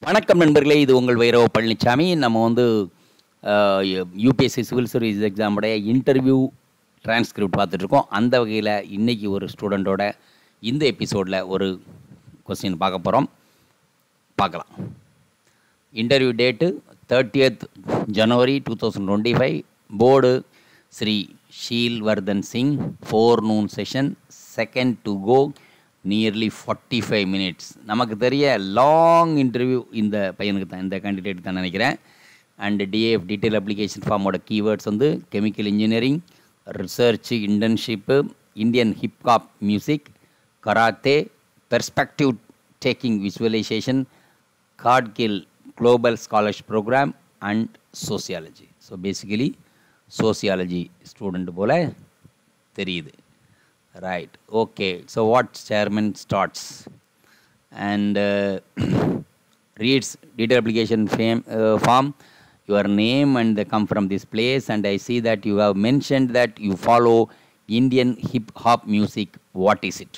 வணக்கம் நண்பர்களே, இது உங்கள் வைரவ பழனிசாமி. நம்ம UPSC சிவில் சர்வீஸ் எக்ஸாமுடைய இன்டர்வியூ டிரான்ஸ்கிரிப்ட் பார்த்துட்ருக்கோம். அந்த வகையில் இன்றைக்கி ஒரு ஸ்டூடெண்ட்டோட இந்த எபிசோடில் ஒரு கொஸ்டின் பார்க்கலாம். Interview date 30th January 2025. Board Shri Sheelvardhan Singh. 4 noon session, second to go, nearly 45 minutes. நமக்கு தெரிய லாங் இன்டர்வியூ இந்த பையனுக்கு தான், இந்த கேண்டிடேட் தான் நினைக்கிறேன். அண்ட் டிஏஎஃப் டீட்டெயில் அப்ளிகேஷன் ஃபார்மோட keywords chemical engineering, research, internship, Indian hip hop music, karate, perspective taking visualisation, Cargill global scholarship programme and sociology. So basically sociology student போல் தெரியுது. Right. Okay. So what chairman starts and reads detailed application form, your name and they come from this place, and I see that you have mentioned that you follow Indian hip hop music. What is it?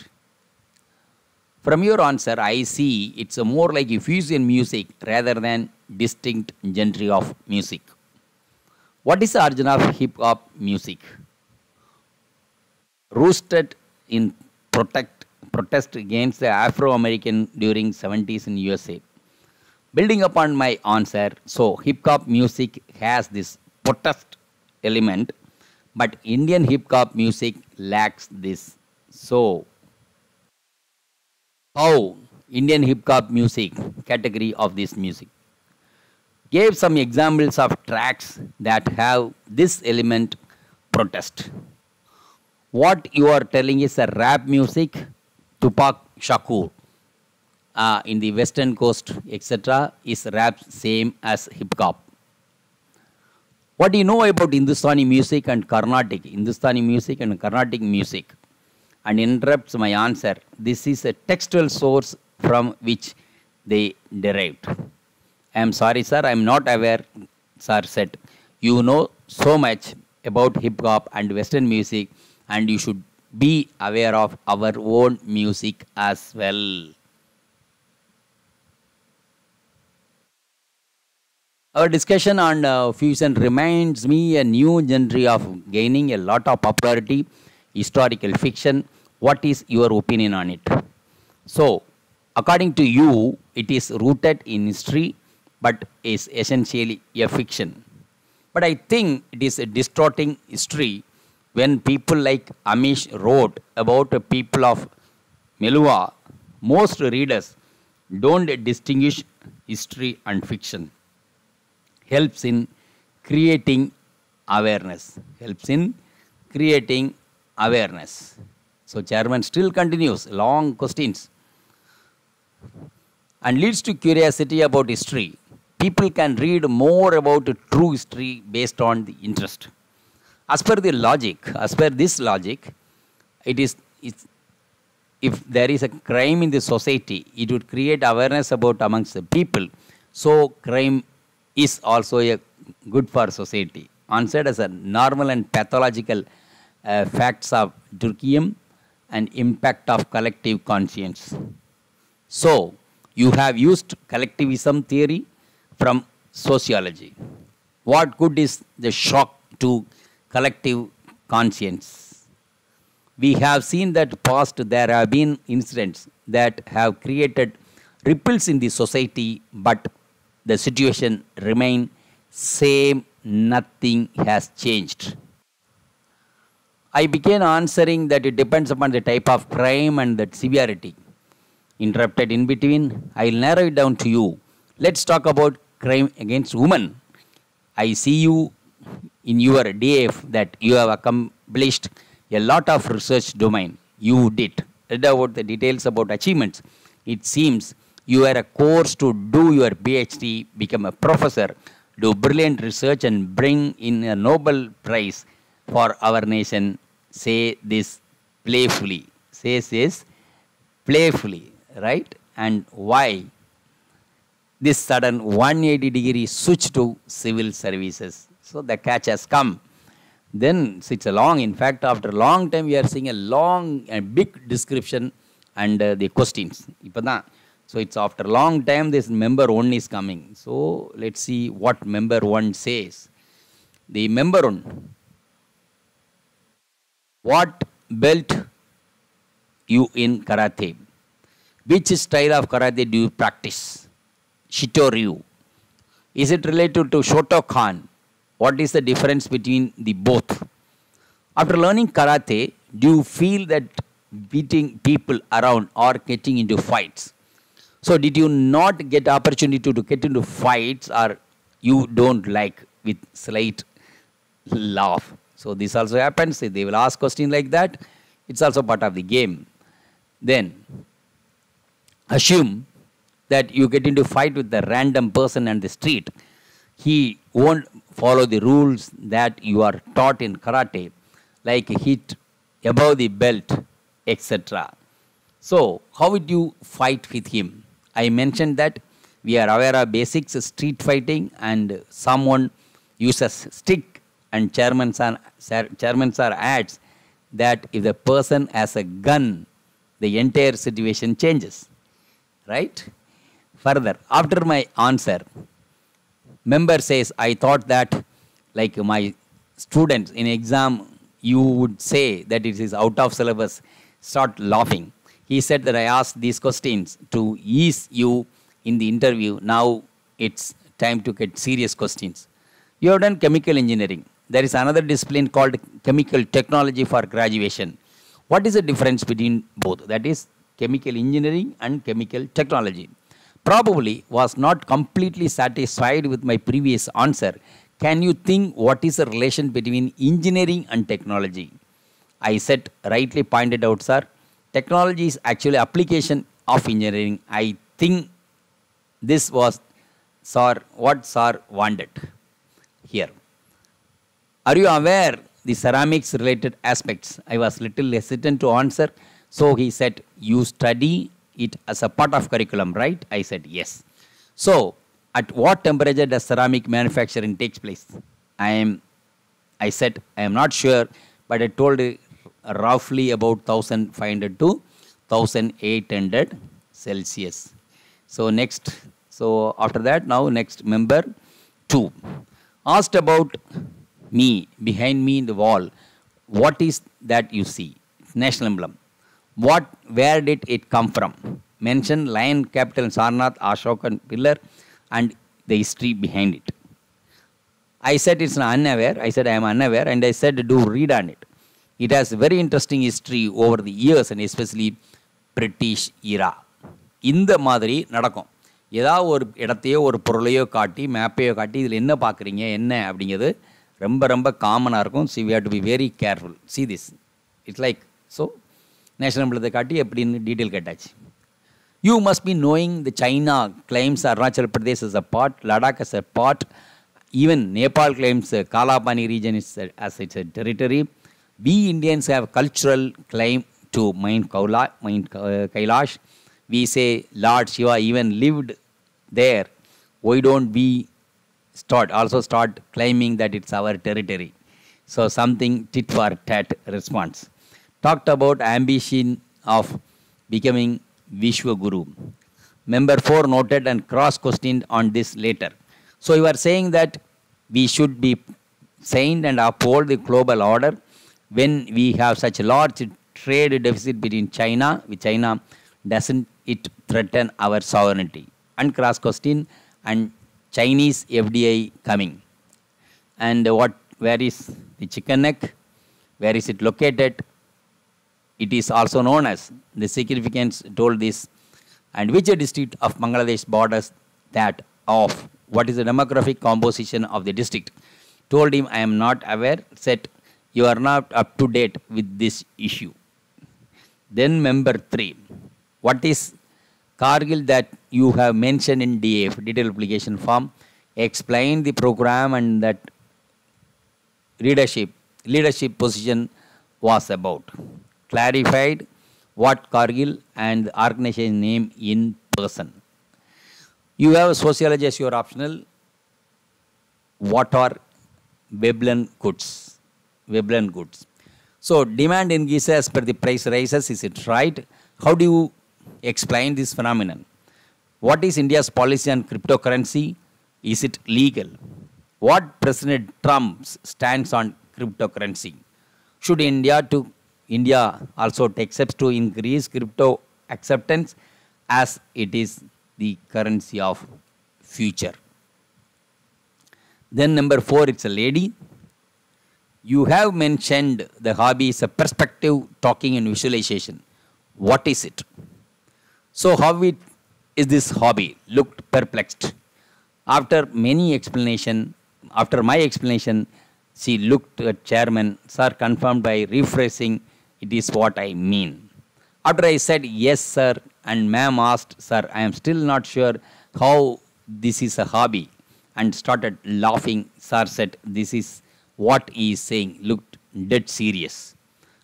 From your answer, I see it's a more like a fusion music rather than distinct genre of music. What is the origin of hip hop music? Roosted in protest against the Afro-American during 70s in USA. Building upon my answer, so hip-hop music has this protest element, but Indian hip-hop music lacks this. So, how Indian hip-hop music, category of this music? Gave some examples of tracks that have this element, protest. What you are telling is a rap music, Tupac Shakur in the western coast, etc. is rap same as hip hop. What do you know about Hindustani music and Carnatic? Hindustani music and Carnatic music. And interrupts my answer. This is a textual source from which they derived. I am sorry, sir, I am not aware, sir said. You know so much about hip hop and western music, and you should be aware of our own music as well. Our discussion on fusion reminds me a new genre of gaining a lot of popularity, historical fiction. What is your opinion on it? So, according to you, it is rooted in history, but is essentially a fiction. But I think it is a distorting history. When people like Amish wrote about the people of Melua, most readers don't distinguish history and fiction. Helps in creating awareness. Helps in creating awareness. So chairman still continues, long questions. And leads to curiosity about history. People can read more about true history based on the interest. As per this logic, it's if there is a crime in the society, it would create awareness about amongst the people. So crime is also a good for society. Answered as a normal and pathological facts of Durkheim and impact of collective conscience. So you have used collectivism theory from sociology. What good is the shock to collective conscience? We have seen that past there have been incidents that have created ripples in the society, but the situation remain same, nothing has changed. I began answering that it depends upon the type of crime and that severity. Interrupted in between, I'll narrow it down to you. Let's talk about crime against women. I see you in your DF that you have accomplished a lot of research domain. You did. Read about the details about achievements. It seems you are a course to do your PhD, become a professor, do brilliant research and bring in a Nobel Prize for our nation. Say this playfully. Says this playfully, right? And why this sudden 180-degree switch to civil services? So the catch has come. Then it's a long, in fact, after a long time, we are seeing a long and big description and the questions. இப்போ தான் So it's after a long time this member 1 is coming. So let's see what member 1 says. The member 1, what belt you in karate? Which style of karate do you practice? Shitoryu. Is it related to Shotokan? What is the difference between the both? After learning karate, do you feel that beating people around or getting into fights? So did you not get opportunity to get into fights, or you don't like, with slight laugh? So this also happens. They will ask question like that. It's also part of the game. Then assume that you get into fight with a random person on the street. He won't follow the rules that you are taught in karate, like hit above the belt, etc. So how would you fight with him? I mentioned that we are aware of basics street fighting, and someone uses stick, and chairman sir adds that if the person has a gun, the entire situation changes. Right? Further, after my answer, member says, I thought that like my students in exam, you would say that it is out of syllabus, start laughing. He said that I asked these questions to ease you in the interview. Now it's time to get serious questions. You have done chemical engineering. There is another discipline called chemical technology for graduation. What is the difference between both? That is chemical engineering and chemical technology. Probably was not completely satisfied with my previous answer. Can you think what is the relation between engineering and technology? I said, rightly pointed out, sir. Technology is actually application of engineering. I think this was, sir, what sir wanted here. Are you aware the ceramics related aspects? I was little hesitant to answer. So he said, you study it as a part of curriculum, right? I said, yes. So at what temperature does ceramic manufacturing takes place? I said, I am not sure, but I told roughly about 1500 to 1800 Celsius. So next, so after that, now next member 2 asked about me, behind me in the wall. What is that you see? National emblem. Where did it come from? Mention lion, capital, Sarnath, Ashokan pillar, and the history behind it. I said it's unaware. I said I am unaware, and I said do read on it. It has very interesting history over the years, and especially British era. இந்த மாதிரி நடக்கும். ஏதாவது ஒரு இடத்தையோ ஒரு பொருளையோ காட்டி மேப்பையோ காட்டி இதில் என்ன பார்க்குறீங்க என்ன அப்படிங்கிறது ரொம்ப ரொம்ப காமனாக இருக்கும். See we have to be very careful. See this it's like so national எம்ப்ளத்தை காட்டி எப்படின்னு டீட்டெயில் கேட்டாச்சு. You must be knowing the China claims Arunachal Pradesh as a part, Ladakh as a part, even Nepal claims Kalapani region is as its territory. We Indians have cultural claim to Mount Kailash. We say Lord Shiva even lived there. Why don't we start claiming that it's our territory? So something tit for tat response. Talked about ambition of becoming Vishwa Guru. Member 4 noted and cross-questioned on this later. So you are saying that we should be sane and uphold the global order when we have such a large trade deficit between China. With China, doesn't it threaten our sovereignty? And cross-question and Chinese FDI coming. And where is the chicken neck? Where is it located? It is also known as, the significance told this, and which district of Bangladesh borders that of. What is the demographic composition of the district? Told him I am not aware. Said you are not up to date with this issue. Then member 3. What is Kargil that you have mentioned in DAF, detailed application form? Explain the program and that leadership position was about. Clarified what Kargil and the organization name in person. You have sociology as your optional. What are Veblen goods? Veblen goods. So demand increases as per the price rises. Is it right? How do you explain this phenomenon? What is India's policy on cryptocurrency? Is it legal? What President Trump's stance on cryptocurrency? Should India also take steps to increase crypto acceptance as it is the currency of future? Then number 4, it's a lady. You have mentioned the hobby is a perspective, talking and visualization. What is it? So how is this hobby? Looked perplexed. After my explanation, she looked at chairman. Sir confirmed by rephrasing, it is what I mean. After I said yes sir and ma'am asked, sir, I am still not sure how this is a hobby, and started laughing. Sir said, this is what he is saying, looked dead serious.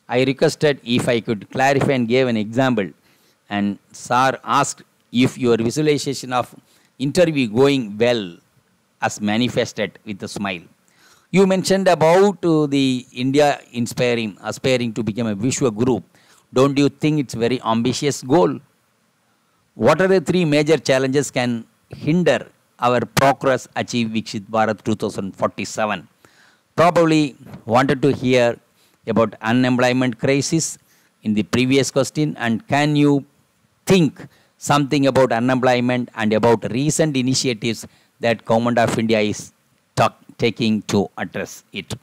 I requested if I could clarify and gave an example, and sir asked if your visualization of interview going well as manifested with a smile. You mentioned about the India aspiring to become a Vishwa Guru. Don't you think it's a very ambitious goal? What are the 3 major challenges can hinder our progress achieve Viksit Bharat 2047? Probably wanted to hear about unemployment crisis in the previous question, and can you think something about unemployment and about recent initiatives that Government of India is taking to address it?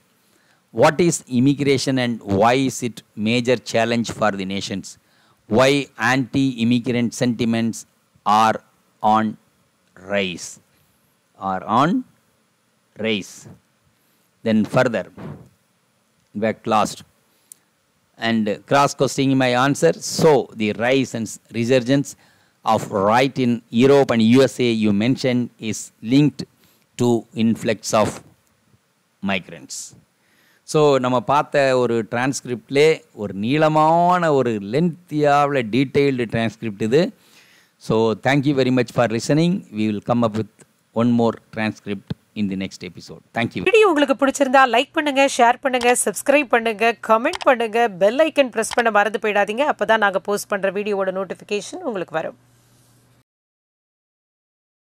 What is immigration and why is it major challenge for the nations? Why anti-immigrant sentiments are on rise? Then further, back last and cross-questioning my answer. So the rise and resurgence of right in Europe and USA you mentioned is linked to influx of migrants. So நம்ம பார்த்த ஒரு டிரான்ஸ்கிரிப்ட்லே ஒரு நீளமான ஒரு லென்த்தியாக detailed transcript இது. So thank you very much for listening. We will come up with one more transcript in the next episode. Thank you. Video உங்களுக்கு பிடிச்சிருந்தா லைக் பண்ணுங்க, ஷேர் பண்ணுங்க, சப்ஸ்கிரைப் பண்ணுங்க, கமெண்ட் பண்ணுங்க, பெல் ஐக்கன் பிரஸ் பண்ண மறந்து போயிடாதீங்க. அப்பதான் நாங்க போஸ்ட் பண்ற வீடியோவோட நோட்டிஃபிகேஷன் உங்களுக்கு வரும்.